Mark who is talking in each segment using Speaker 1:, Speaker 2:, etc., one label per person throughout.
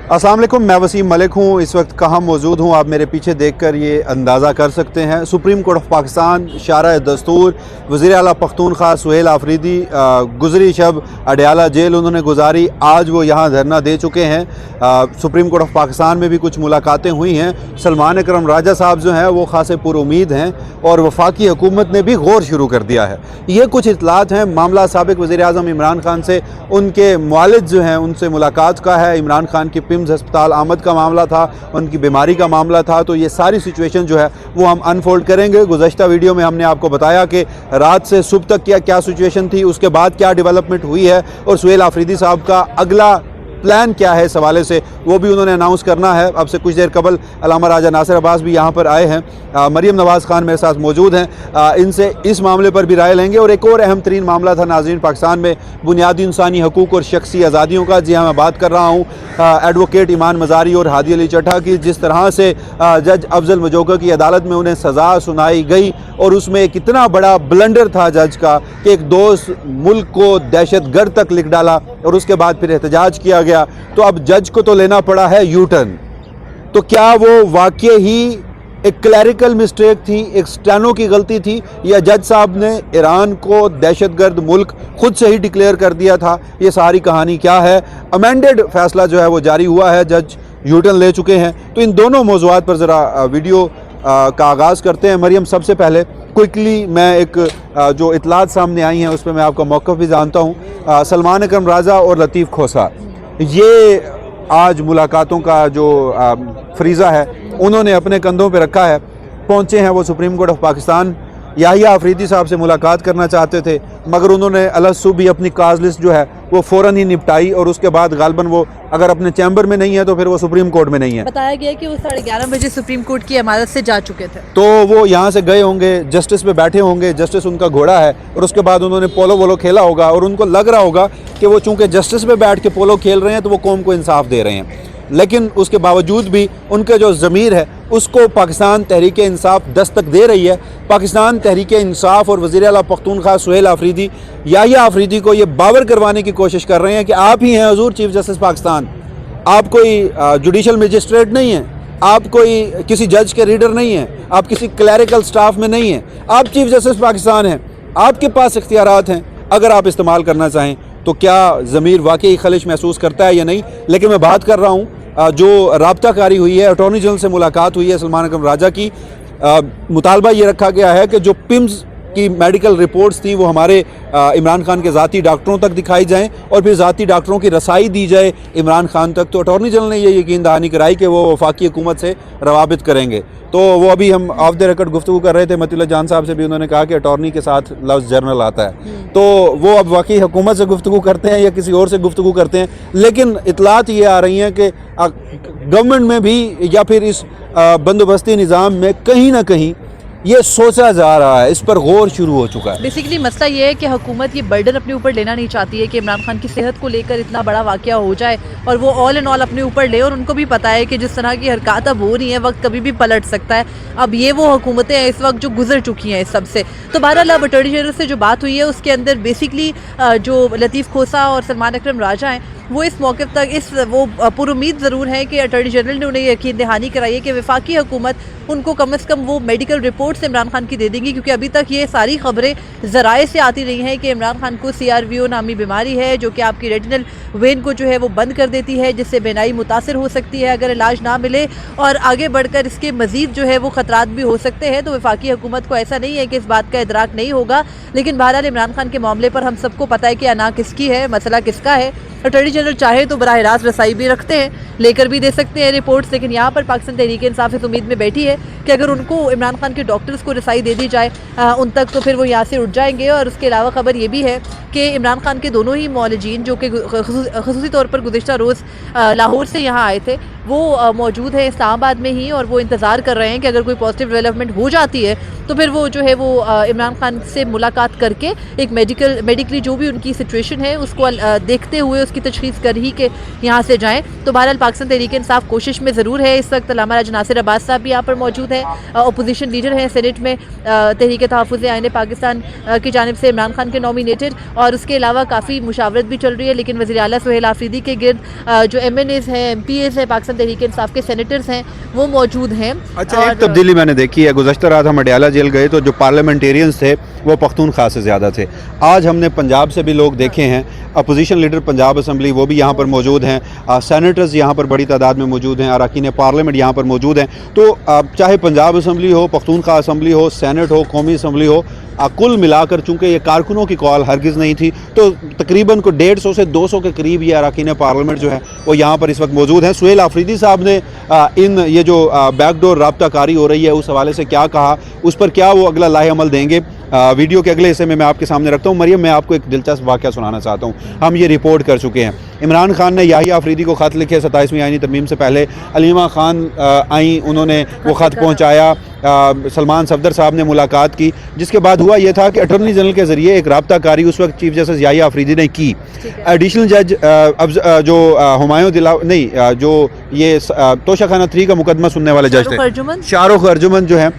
Speaker 1: अस्सलाम वालेकुम, मैं वसीम मलिक हूँ। इस वक्त कहाँ मौजूद हूँ आप मेरे पीछे देखकर ये अंदाज़ा कर सकते हैं। सुप्रीम कोर्ट ऑफ पाकिस्तान शारा दस्तूर वज़ीर आला पख्तूनख्वा सुहेल आफरीदी गुज़री शब अडयाला जेल उन्होंने गुजारी। आज वो यहाँ धरना दे चुके हैं। सुप्रीम कोर्ट ऑफ पाकिस्तान में भी कुछ मुलाकातें हुई हैं। सलमान अकरम राजा साहब जो हैं वो खासे पुरुमीद हैं और वफाकी हुकूमत ने भी गौर शुरू कर दिया है। ये कुछ इतलात हैं। मामला साबिक़ वज़ीर आज़म इमरान खान से उनके मुआलिद जो हैं उनसे मुलाकात का है। इमरान खान की पिम्स अस्पताल आमद का मामला था, उनकी बीमारी का मामला था। तो ये सारी सिचुएशन जो है वो हम अनफोल्ड करेंगे। गुज़श्ता वीडियो में हमने आपको बताया कि रात से सुबह तक क्या सिचुएशन थी, उसके बाद क्या डेवलपमेंट हुई है और सुहेल आफरीदी साहब का अगला प्लान क्या है इस हवाले से वो भी उन्होंने अनाउंस करना है। अब से कुछ देर कबल अल्लामा राजा नासिर अब्बास भी यहाँ पर आए हैं। मरीम नवाज़ खान मेरे साथ मौजूद हैं। इनसे इस मामले पर भी राय लेंगे। और एक और अहम तरीन मामला था नाज़रीन, पाकिस्तान में बुनियादी इंसानी हकूक़ और शख्सी आज़ादियों का। जी हाँ, मैं बात कर रहा हूँ एडवोकेट ईमान मज़ारी और हादी अली चट्टा की। जिस तरह से जज अफजल मजोका की अदालत में उन्हें सज़ा सुनाई गई और उसमें कितना बड़ा ब्लंडर था जज का कि एक दोस्त मुल्क को दहशतगर्द तक लिख डाला और उसके बाद फिर एहतजाज किया गया। तो अब जज को तो लेना पड़ा है यू टर्न। तो क्या वो वाकई ही एक क्लैरिकल मिस्टेक थी, एक स्टेनो की गलती थी, या जज साहब ने ईरान को दहशतगर्द मुल्क खुद से ही डिक्लेयर कर दिया था? ये सारी कहानी क्या है? अमेंडेड फैसला जो है वो जारी हुआ है, जज यू टर्न ले चुके हैं। तो इन दोनों मौज़ूआत पर ज़रा वीडियो का आगाज़ करते हैं। मरियम, सबसे पहले क्विकली मैं एक जो इतलात सामने आई हैं उस पर मैं आपका मौक़िफ़ भी जानता हूँ। सलमान अकरम राजा और लतीफ़ खोसा, ये आज मुलाकातों का जो फरीज़ा है उन्होंने अपने कंधों पे रखा है। पहुँचे हैं वो Supreme Court of Pakistan. Yahya Afridi साहब से मुलाकात करना चाहते थे मगर उन्होंने अलसुब ही अपनी काज लिस्ट जो है वो फ़ौरन ही निपटाई और उसके बाद गालबन वो अगर अपने चैम्बर में नहीं है तो फिर वो सुप्रीम कोर्ट में नहीं है।
Speaker 2: बताया गया कि वो 11:30 बजे सुप्रीम कोर्ट की इमारत से जा चुके थे।
Speaker 1: तो वो यहाँ से गए होंगे, जस्टिस पे बैठे होंगे, जस्टिस उनका घोड़ा है और उसके बाद उन्होंने पोलो वोलो खेला होगा और उनको लग रहा होगा कि वो चूँकि जस्टिस पे बैठ के पोलो खेल रहे हैं तो वो कौम को इंसाफ दे रहे हैं। लेकिन उसके बावजूद भी उनके जो ज़मीर है उसको पाकिस्तान तहरीक इंसाफ दस्तक दे रही है। पाकिस्तान तहरीक इंसाफ और वज़ीर आला पख्तूनख्वा सुहेल आफरीदी याहिया आफरीदी को ये बावर करवाने की कोशिश कर रहे हैं कि आप ही हैं हुज़ूर चीफ जस्टिस पाकिस्तान। आप कोई जुडिशल मजिस्ट्रेट नहीं हैं, आप कोई किसी जज के रीडर नहीं हैं, आप किसी क्लैरिकल स्टाफ में नहीं हैं, आप चीफ जस्टिस पाकिस्तान हैं। आपके पास इख्तियारात हैं, अगर आप इस्तेमाल करना चाहें तो क्या ज़मीर वाकई खलिश महसूस करता है या नहीं। लेकिन मैं बात कर रहा हूँ जो राब्ताकारी हुई है, अटॉर्नी जनरल से मुलाकात हुई है सलमान अकरम राजा की। मुतालबा ये रखा गया है कि जो पिम्स की मेडिकल रिपोर्ट्स थी वो हमारे इमरान खान के ज़ाती डॉक्टरों तक दिखाई जाएं और फिर ज़ाती डॉक्टरों की रसाई दी जाए इमरान खान तक। तो अटॉर्नी जनरल ने ये यकीन दहानी कराई कि वो वफाकी हुकूमत से रवाबित करेंगे। तो वो अभी हम ऑफ द रिकॉर्ड गुफ्तगू कर रहे थे मतीउल्लाह जान साहब से भी, उन्होंने कहा कि अटॉर्नी के साथ लफ्ज़ जर्नल आता है। तो वो अब वाकई हुकूमत से गुफ्तगू करते हैं या किसी और से गुफ्तगू करते हैं। लेकिन इतलात ये आ रही हैं कि गवर्नमेंट में भी या फिर इस बंदोबस्ती निज़ाम में कहीं ना कहीं ये सोचा जा रहा है, इस पर गौर शुरू हो चुका है।
Speaker 2: बेसिकली मसला ये है कि हुकूमत ये बर्डन अपने ऊपर लेना नहीं चाहती है कि इमरान खान की सेहत को लेकर इतना बड़ा वाकया हो जाए और वो ऑल इन ऑल अपने ऊपर ले। और उनको भी पता है कि जिस तरह की हरकत अब हो रही है वक्त कभी भी पलट सकता है। अब ये वो हुकूमतें हैं इस वक्त जो गुजर चुकी हैं इस सब से। तो बहरहाल अब अटॉर्नी जनरल से जो बात हुई है उसके अंदर बेसिकली जो लतीफ़ खोसा और सलमान अकरम राजा हैं वो इस मौके तक वो पुरुमीद ज़रूर है कि अटॉर्नी जनरल ने उन्हें यकीन दहानी कराई है कि वफाकी हुकूमत उनको कम से कम वो मेडिकल रिपोर्ट्स इमरान खान की दे देंगी। क्योंकि अभी तक ये सारी खबरें ज़राए से आती रही हैं कि इमरान खान को CRVO नामी बीमारी है जो कि आपकी रेटिनल वेन को जो है वो बंद कर देती है, जिससे बेनाई मुतासर हो सकती है अगर इलाज ना मिले और आगे बढ़कर इसके मज़ीद जो है वो ख़तरात भी हो सकते हैं। तो वफाकी हुकूमत को ऐसा नहीं है कि इस बात का इदराक नहीं होगा। लेकिन बहरहाल इमरान खान के मामले पर हम सबको पता है कि अना किसकी है, मसला किसका है। अटॉर्नी जनरल चाहे तो बराह रास्त रसाई भी रखते हैं, लेकर भी दे सकते हैं रिपोर्ट्स। लेकिन यहाँ पर पाकिस्तान तहरीक इंसाफ इस उम्मीद में बैठी है कि अगर उनको इमरान खान के डॉक्टर्स को रसाई दे दी जाए उन तक तो फिर वो यहाँ से उठ जाएंगे। और उसके अलावा खबर ये भी है कि इमरान खान के दोनों ही मौलजीन जो कि ख़ुसूसी तौर पर गुज़िश्ता रोज़ लाहौर से यहाँ आए थे वो मौजूद है इस्लामाबाद में ही, और वो इंतज़ार कर रहे हैं कि अगर कोई पॉजिटिव डेवलपमेंट हो जाती है तो फिर वो जो है वो इमरान खान से मुलाकात करके एक मेडिकली जो भी उनकी सिचुएशन है उसको देखते हुए उसकी तशख़ीस कर ही के यहाँ से जाएँ। तो बहरहाल पाकिस्तान तहरीक इंसाफ कोशिश में ज़रूर है। इस वक्त अल्लामा राजा नासिर अब्बास साहब भी यहाँ पर मौजूद हैं, अपोजिशन लीडर हैं सेनेट में तहरीक तहफ़्फ़ुज़ आईन पाकिस्तान की जानिब से इमरान खान के नॉमिनेटेड, और उसके अलावा काफ़ी मुशावरत भी चल रही है। लेकिन वज़ीर आला सुहेल आफरीदी के गिर्द जो MNAs हैं, MPAs हैं, पाकिस्तान तहरीक इंसाफ के सेनेटर्स हैं, वो मौजूद हैं।
Speaker 1: अच्छा, एक तब्दीली मैंने देखी है। गुज़श्ता रात हम अडयाला जेल गए तो जो पार्लियामेंटेरियंस थे वो पख्तूनख्वा से ज़्यादा थे। आज हमने पंजाब से भी लोग देखे हैं, अपोजिशन लीडर पंजाब असम्बली वो भी यहाँ पर मौजूद हैं, सेनेटर्स यहाँ पर बड़ी तादाद में मौजूद हैं, अरकान पार्लियामेंट यहाँ पर मौजूद हैं। तो चाहे पंजाब असम्बली हो, पख्तूनख्वा असम्बली हो, सेनेट हो, कौमी असम्बली हो, कुल मिलाकर चूँकि ये कारकुनों की कॉल हरगिज़ नहीं थी, तो तकरीबन को 150 से 200 के करीब ये अरकान पार्लियामेंट जो है वो यहाँ पर इस वक्त मौजूद हैं। सुहेल आफरीदी साहब ने ये जो बैकडोर राब्ताकारी हो रही है उस हवाले से क्या कहा, उस पर क्या वो अगला लाहे अमल देंगे, वीडियो के अगले हिस्से में मैं आपके सामने रखता हूँ। मरियम, मैं आपको एक दिलचस्प वाक़या सुनाना चाहता हूँ। हम ये रिपोर्ट कर चुके हैं, इमरान खान ने याहिया आफरीदी को ख़त लिखे 27वीं आईनी तरमीम से पहले, अलीमा खान आई, उन्होंने वो ख़त पहुँचाया, सलमान सफदर साहब ने मुलाकात की, जिसके बाद हुआ ये था कि अटॉर्नी जनरल के ज़रिए एक राब्ताकारी उस वक्त चीफ जस्टिस याहिया आफरीदी ने की। एडिशनल जज जो हुमायूं दिला नहीं जो ये तोशाखाना 3 का मुकदमा सुनने वाले जज थे, शाहरुख अर्जुमन जो है,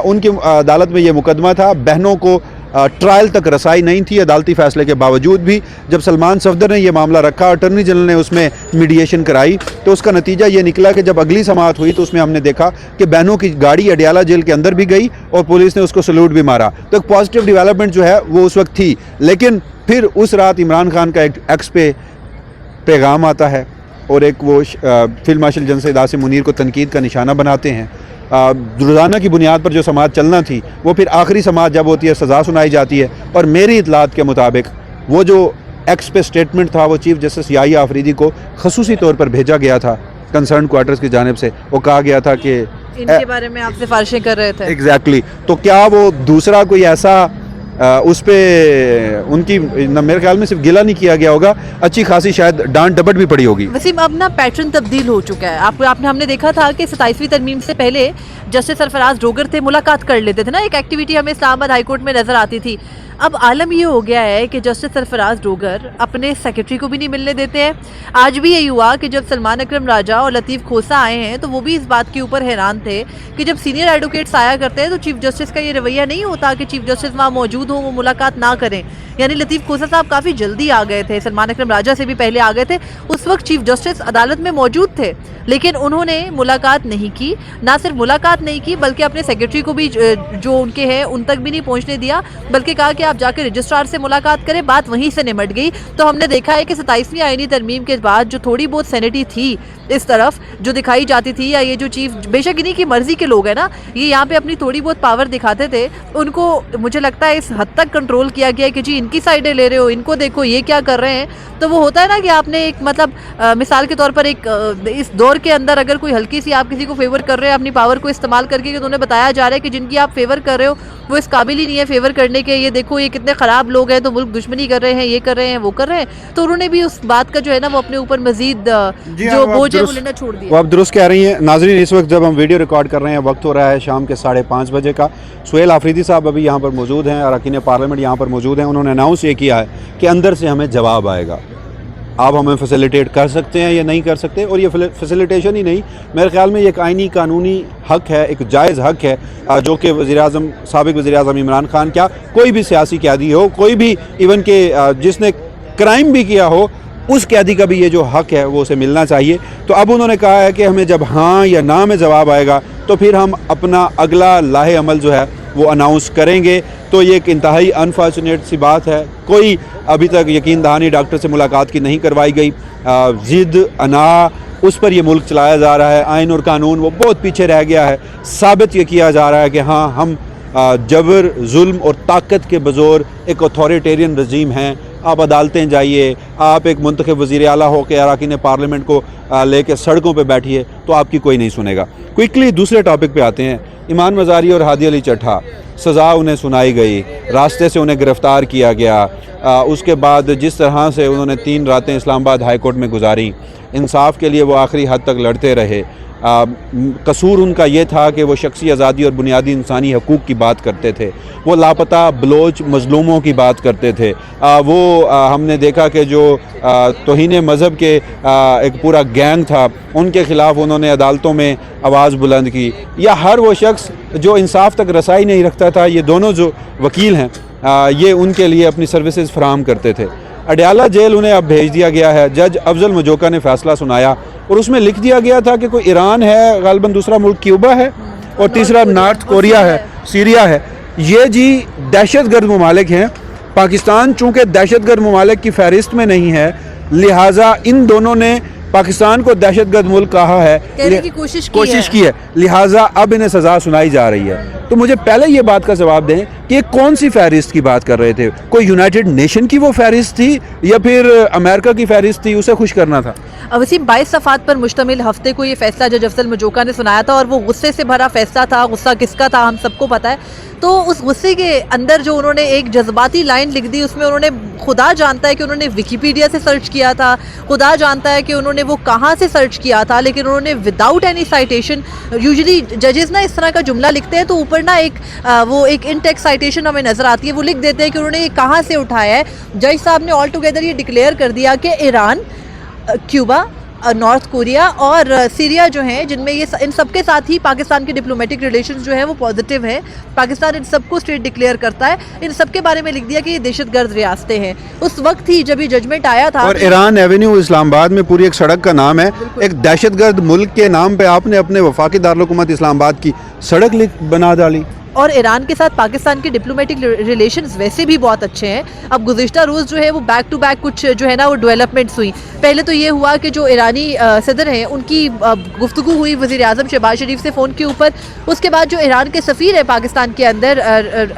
Speaker 1: उनकी अदालत में ये मुकदमा था। बहनों को ट्रायल तक रसाई नहीं थी अदालती फ़ैसले के बावजूद भी। जब सलमान सफदर ने यह मामला रखा, अटॉर्नी जनरल ने उसमें मीडिएशन कराई, तो उसका नतीजा ये निकला कि जब अगली समाअत हुई तो उसमें हमने देखा कि बहनों की गाड़ी अडयाला जेल के अंदर भी गई और पुलिस ने उसको सल्यूट भी मारा। तो एक पॉजिटिव डेवलपमेंट जो है वो उस वक्त थी। लेकिन फिर उस रात इमरान खान का एक एक्स पे पैगाम आता है और एक वो field marshal general Syed Asim Munir को तनकीद का निशाना बनाते हैं। रोज़ाना की बुनियाद पर जो समाअत चलना थी वो फिर आखिरी समाअत जब होती है सज़ा सुनाई जाती है। और मेरी इतलात के मुताबिक वो जो एक्स पे स्टेटमेंट था वो चीफ जस्टिस याहिया आफरीदी को खसूसी तौर पर भेजा गया था कंसर्न क्वार्टर्स की जानिब से। वो कहा गया था कि
Speaker 2: इनके बारे में आप सिफारिशें कर रहे थे।
Speaker 1: एग्जैक्टली। तो क्या वो दूसरा कोई ऐसा उस पर उनकी मेरे ख्याल में सिर्फ गिला नहीं किया गया होगा, अच्छी खासी शायद डांट डपट भी पड़ी होगी।
Speaker 2: वसीम, अब ना पैटर्न तब्दील हो चुका है। आपने हमने देखा था कि 27वीं तरमीम से पहले जस्टिस सरफराज डोगर थे, मुलाकात कर लेते थे ना, एक एक्टिविटी हमें इस्लामाबाद हाईकोर्ट में नजर आती थी। अब आलम ये हो गया है कि जस्टिस सरफराज डोगर अपने सेक्रेटरी को भी नहीं मिलने देते हैं। आज भी यही हुआ कि जब सलमान अकरम राजा और लतीफ़ खोसा आए हैं तो वो भी इस बात के ऊपर हैरान थे कि जब सीनियर एडवोकेट्स आया करते हैं तो चीफ जस्टिस का ये रवैया नहीं होता कि चीफ जस्टिस वहाँ मौजूद हो, वो मुलाकात ना करें। यानी लतीफ़ खोसा साहब काफ़ी जल्दी आ गए थे, सलमान अकरम राजा से भी पहले आ गए थे। उस वक्त चीफ जस्टिस अदालत में मौजूद थे, लेकिन उन्होंने मुलाकात नहीं की। ना सिर्फ मुलाकात नहीं की बल्कि अपने सेक्रेटरी को भी जो उनके हैं उन तक भी नहीं पहुंचने दिया, बल्कि कहा कि आप जाकर रजिस्ट्रार से मुलाकात करें। बात वहीं से निमट गई। तो हमने देखा है कि 27वीं आईनी तरमीम के बाद जो थोड़ी बहुत सेनेटी थी इस तरफ जो दिखाई जाती थी, या ये जो चीफ बेशक इन्हीं की मर्जी के लोग हैं ना, ये यहाँ पे अपनी थोड़ी बहुत पावर दिखाते थे, उनको मुझे लगता है इस हद तक कंट्रोल किया गया कि जी इनकी साइडें ले रहे हो, इनको देखो ये क्या कर रहे हैं। तो वो होता है ना कि आपने एक मतलब मिसाल के तौर पर एक इस दौर के अंदर अगर कोई हल्की सी आप किसी को फेवर कर रहे हैं अपनी पावर को इस्तेमाल करके, कि उन्हें बताया जा रहा है कि जिनकी आप फेवर कर रहे हो वो इस काबिल ही नहीं है फेवर करने के, ये देखो ये कितने ख़राब लोग हैं, तो मुल्क दुश्मनी कर रहे हैं, ये कर रहे हैं, वो कर रहे हैं। तो उन्होंने भी उस बात का जो है ना वो अपने ऊपर मजीद जो बोझ है वो लेना छोड़ दिया।
Speaker 1: वो आप दुरुस्त कह रही हैं। नाज़रीन, इस वक्त जब हम वीडियो रिकॉर्ड कर रहे हैं वक्त हो रहा है शाम के 5:30 बजे का। सुहेल आफरीदी साहब अभी यहाँ पर मौजूद हैं, अरकान पार्लियामेंट यहाँ पर मौजूद हैं। उन्होंने अनाउंस ये किया है कि अंदर से हमें जवाब आएगा, आप हमें फैसिलिटेट कर सकते हैं या नहीं कर सकते। और ये फैसिलिटेशन ही नहीं, मेरे ख्याल में ये एक आइनी कानूनी हक है, एक जायज़ हक है जो कि वज़ीर-ए-आज़म साबिक़ वज़ीर-ए-आज़म इमरान खान, क्या कोई भी सियासी कैदी हो, कोई भी इवन के जिसने क्राइम भी किया हो, उस कैदी का भी ये जो हक है वो उसे मिलना चाहिए। तो अब उन्होंने कहा है कि हमें जब हाँ या ना में जवाब आएगा तो फिर हम अपना अगला लाहे अमल जो है वो अनाउंस करेंगे। तो ये एक इंतहाई अनफॉर्चुनेट सी बात है। कोई अभी तक यकीन दहानी डॉक्टर से मुलाकात की नहीं करवाई गई। ज़िद अना उस पर ये मुल्क चलाया जा रहा है, आइन और कानून वो बहुत पीछे रह गया है। साबित ये किया जा रहा है कि हाँ हम जबर जुल्म और ताकत के बज़ोर एक अथॉरिटेरियन रजीम हैं, आप अदालतें जाइए, आप एक मुंतखब वज़ीर आला हो के अरकान पार्लियामेंट को लेके सड़कों पे बैठिए तो आपकी कोई नहीं सुनेगा। क्विकली दूसरे टॉपिक पे आते हैं। ईमान मज़ारी और हादी अली चट्ठा, सज़ा उन्हें सुनाई गई, रास्ते से उन्हें गिरफ़्तार किया गया। उसके बाद जिस तरह से उन्होंने 3 रातें इस्लामाबाद हाई कोर्ट में गुजारी, इंसाफ के लिए वो आखिरी हद तक लड़ते रहे। कसूर उनका ये था कि वो शख्सी आज़ादी और बुनियादी इंसानी हकूक़ की बात करते थे, वो लापता बलोच मज़लूमों की बात करते थे। हमने देखा कि जो तौहीन मज़हब के एक पूरा गैंग था, उनके ख़िलाफ़ उन्होंने अदालतों में आवाज़ बुलंद की। या हर वो शख्स जो इंसाफ तक रसाई नहीं रखता था, ये दोनों जो वकील हैं ये उनके लिए अपनी सर्विसेज फराहम करते थे। अडयाला जेल उन्हें अब भेज दिया गया है। जज अफजल मजोका ने फ़ैसला सुनाया और उसमें लिख दिया गया था कि कोई ईरान है, गालिबन दूसरा मुल्क क्यूबा है और तीसरा नॉर्थ कोरिया है, सीरिया है। ये जी दहशतगर्द ममालिक हैं। पाकिस्तान चूँकि दहशतगर्द ममालिक की फहरिस्त में नहीं है, लिहाजा इन दोनों ने पाकिस्तान को दहशतगर्द मुल्क कहा है,
Speaker 2: कहने की कोशिश
Speaker 1: की है, लिहाजा अब इन्हें सज़ा सुनाई जा रही है। तो मुझे पहले ये बात का जवाब दें कि ये कौन सी फहरिस्त की बात कर रहे थे? कोई यूनाइटेड नेशन की वो फहरिस्त थी या फिर अमेरिका की फहरिस्त थी? उसे खुश करना था।
Speaker 2: वसीम 22 सफ़ात पर मुश्तमिल हफ्ते को ये फैसला जज अफजल मजोका ने सुनाया था और वो गुस्से से भरा फैसला था। गुस्सा किसका था हम सबको पता है। तो उस गुस्से के अंदर जो उन्होंने एक जज्बाती लाइन लिख दी, उसमें उन्होंने खुदा जानता है कि उन्होंने विकीपीडिया से सर्च किया था, खुदा जानता है कि उन्होंने वो कहाँ से सर्च किया था, लेकिन उन्होंने विदाउट एनी साइटेशन, यूजुअली जजेस ना इस तरह का जुमला लिखते हैं तो ऊपर ना एक इन टेक्स्ट साइटेशन हमें नजर आती है, वो लिख देते हैं कि उन्होंने ये कहाँ से उठाया है। जज साहब ने ऑल टुगेदर ये डिक्लेयर कर दिया कि ईरान, क्यूबा, नॉर्थ कोरिया और सीरिया जो हैं, जिनमें ये इन सब के साथ ही पाकिस्तान के डिप्लोमेटिक रिलेशंस जो हैं वो पॉजिटिव हैं। पाकिस्तान इन सबको स्टेट डिक्लेयर करता है। इन सब के बारे में लिख दिया कि ये दहशतगर्द रियासतें हैं। उस वक्त ही जब ये जजमेंट आया था,
Speaker 1: और ईरान एवेन्यू इस्लामाबाद में पूरी एक सड़क का नाम है। एक दहशतगर्द मुल्क के नाम पे आपने अपने वफाकी दारुल-हुकूमत इस्लामाबाद की सड़क बना डाली।
Speaker 2: और ईरान के साथ पाकिस्तान के डिप्लोमेटिक रिलेशंस वैसे भी बहुत अच्छे हैं। अब गुज़िश्ता रोज़ जो है वो बैक टू बैक कुछ जो है ना वो डेवलपमेंट्स हुई। पहले तो ये हुआ कि जो ईरानी सदर हैं उनकी गुफ्तगू हुई वज़ीर आज़म शहबाज शरीफ से फ़ोन के ऊपर। उसके बाद जो ईरान के सफ़ीर है पाकिस्तान के अंदर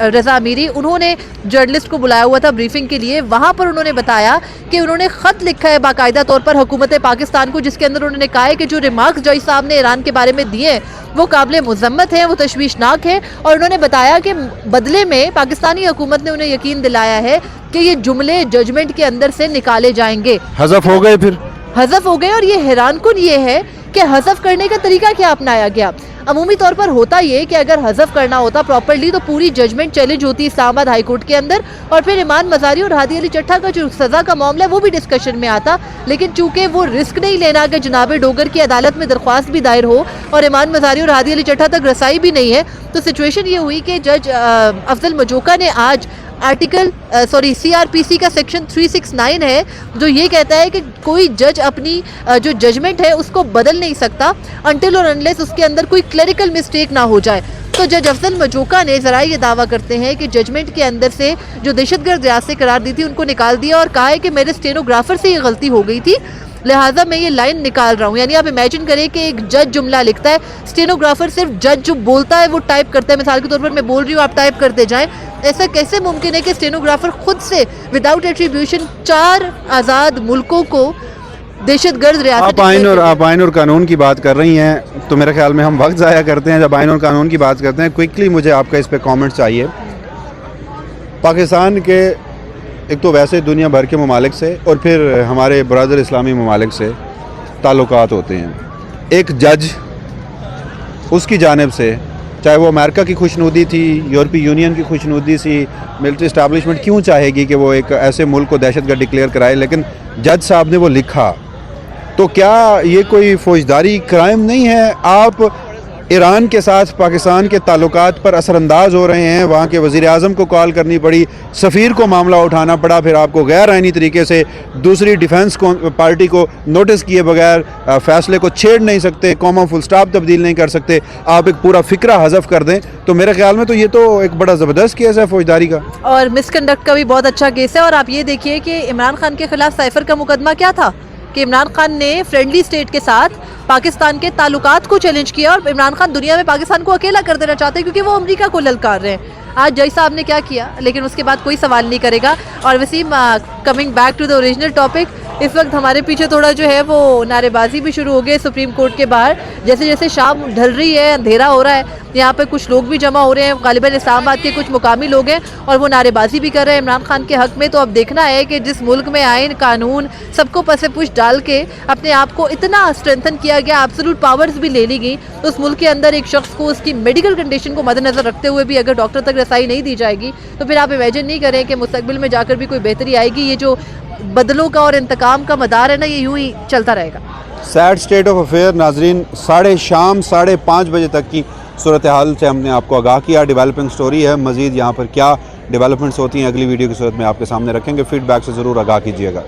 Speaker 2: रज़ा अमीरी, उन्होंने जर्नलिस्ट को बुलाया हुआ था ब्रीफिंग के लिए। वहाँ पर उन्होंने बताया कि उन्होंने ख़त लिखा है बाकायदा तौर पर हुकूमत पाकिस्तान को, जिसके अंदर उन्होंने कहा है कि जो रिमार्क्स जज साहब ने ईरान के बारे में दिए हैं वो काबिल मुज़म्मत हैं, वो तशवीशनाक है। और उन्होंने बताया कि बदले में पाकिस्तानी हुकूमत ने उन्हें यकीन दिलाया है कि ये जुमले जजमेंट के अंदर से निकाले जाएंगे।
Speaker 1: हज़फ हो गए, फिर
Speaker 2: हज़फ हो गए। और ये हैरानकुन ये है कि हज़फ करने का तरीका क्या अपनाया गया। अमूमी तौर पर होता ये कि अगर हज़फ करना होता प्रॉपर्ली तो पूरी जजमेंट चैलेंज होती इस्लामाबाद हाई कोर्ट के अंदर और फिर ईमान मज़ारी और हादी अली चट्ठा का जो सज़ा का मामला है वो भी डिस्कशन में आता। लेकिन चूंकि वो रिस्क नहीं लेना कि जनाब डोगर की अदालत में दरख्वास्त भी दायर हो और ईमान मज़ारी और हादी अली चट्ठा तक रसाई भी नहीं है, तो सिचुएशन ये हुई कि जज अफजल मजोका ने आज CRPC का सेक्शन 369 है जो ये कहता है कि कोई जज अपनी जो जजमेंट है उसको बदल नहीं सकता अनटिल और अनलेस उसके अंदर कोई क्लरिकल मिस्टेक ना हो जाए। तो जज अफजल मजोका ने ज़रा ये दावा करते हैं कि जजमेंट के अंदर से जो दहशतगर्द रियासतें करार दी थी उनको निकाल दिया और कहा है कि मेरे स्टेनोग्राफर से ये गलती हो गई थी, लिहाजा मैं ये लाइन निकाल रहा हूँ। यानी आप इमेजिन करें कि एक जज जुमला लिखता है, स्टेनोग्राफर सिर्फ जज जो बोलता है वो टाइप करता है। मिसाल के तौर पर मैं बोल रही हूँ, आप टाइप करते जाएं। ऐसा कैसे मुमकिन है कि स्टेनोग्राफर खुद से विदाउट एट्रीब्यूशन 4 आज़ाद मुल्कों को दहशतगर्द रियासत।
Speaker 1: आप आइन और कानून की बात कर रही हैं तो मेरे ख्याल में हम वक्त ज़ाया करते हैं जब आइन और कानून की बात करते हैं। क्विकली मुझे आपका इस पर कॉमेंट चाहिए। पाकिस्तान के एक तो वैसे दुनिया भर के ममालिक से और फिर हमारे ब्रदर इस्लामी ममालिक से ताल्लुकात होते हैं। एक जज उसकी जानिब से, चाहे वो अमेरिका की खुशनुदी थी, यूरोपीय यूनियन की खुशनुदी सी, मिलिट्री इस्टेब्लिशमेंट क्यों चाहेगी कि वो एक ऐसे मुल्क को दहशतगर्द डिक्लेयर कराए, लेकिन जज साहब ने वो लिखा। तो क्या ये कोई फौजदारी क्राइम नहीं है? आप ईरान के साथ पाकिस्तान के ताल्लुकात पर असरअंदाज हो रहे हैं। वहाँ के वज़ीर आज़म को कॉल करनी पड़ी, सफ़ीर को मामला उठाना पड़ा, फिर आपको गैर आइनी तरीके से दूसरी डिफेंस पार्टी को नोटिस किए बगैर फ़ैसले को छेड़ नहीं सकते, कॉमा फुल स्टॉप तब्दील नहीं कर सकते। आप एक पूरा फ़िक्रा हज़फ कर दें तो मेरे ख्याल में तो ये तो एक बड़ा ज़बरदस्त केस है फौजदारी का,
Speaker 2: और मिसकंडक्ट का भी बहुत अच्छा केस है। और आप ये देखिए कि इमरान खान के खिलाफ साइफर का मुकदमा क्या था कि इमरान खान ने फ्रेंडली स्टेट के साथ पाकिस्तान के ताल्लुकात को चैलेंज किया और इमरान खान दुनिया में पाकिस्तान को अकेला कर देना चाहते हैं क्योंकि वो अमेरिका को ललकार रहे हैं। आज जय साहब ने क्या किया, लेकिन उसके बाद कोई सवाल नहीं करेगा। और Wasim, coming back to the original topic, इस वक्त हमारे पीछे थोड़ा जो है वो नारेबाजी भी शुरू हो गई सुप्रीम कोर्ट के बाहर। जैसे जैसे शाम ढल रही है, अंधेरा हो रहा है, यहाँ पे कुछ लोग भी जमा हो रहे हैं, गालिबन इस्लामाबाद के कुछ मुकामी लोग हैं और वो नारेबाजी भी कर रहे हैं इमरान खान के हक में। तो अब देखना है कि जिस मुल्क में आइन कानून सबको पसे पुश डाल के अपने आप को इतना स्ट्रेंथन किया गया, एब्सोल्यूट पावर्स भी ले ली गई, तो उस मुल्क के अंदर एक शख्स को उसकी मेडिकल कंडीशन को मद्देनजर रखते हुए भी अगर डॉक्टर तक रसाई नहीं दी जाएगी तो फिर आप इमेजिन नहीं करें कि मुस्तकबिल में जाकर भी कोई बेहतरी आएगी। ये जो बदलों का और इंतकाम का मदार है ना, ये यूं ही चलता रहेगा।
Speaker 1: सैड स्टेट ऑफ अफेयर नाजरीन, शाम 5:30 बजे तक की सूरत हाल से हमने आपको आगाह किया। डेवलपिंग स्टोरी है, मज़ीद यहाँ पर क्या डेवलपमेंट्स होती हैं अगली वीडियो की सूरत में आपके सामने रखेंगे। फीडबैक से ज़रूर आगाह कीजिएगा।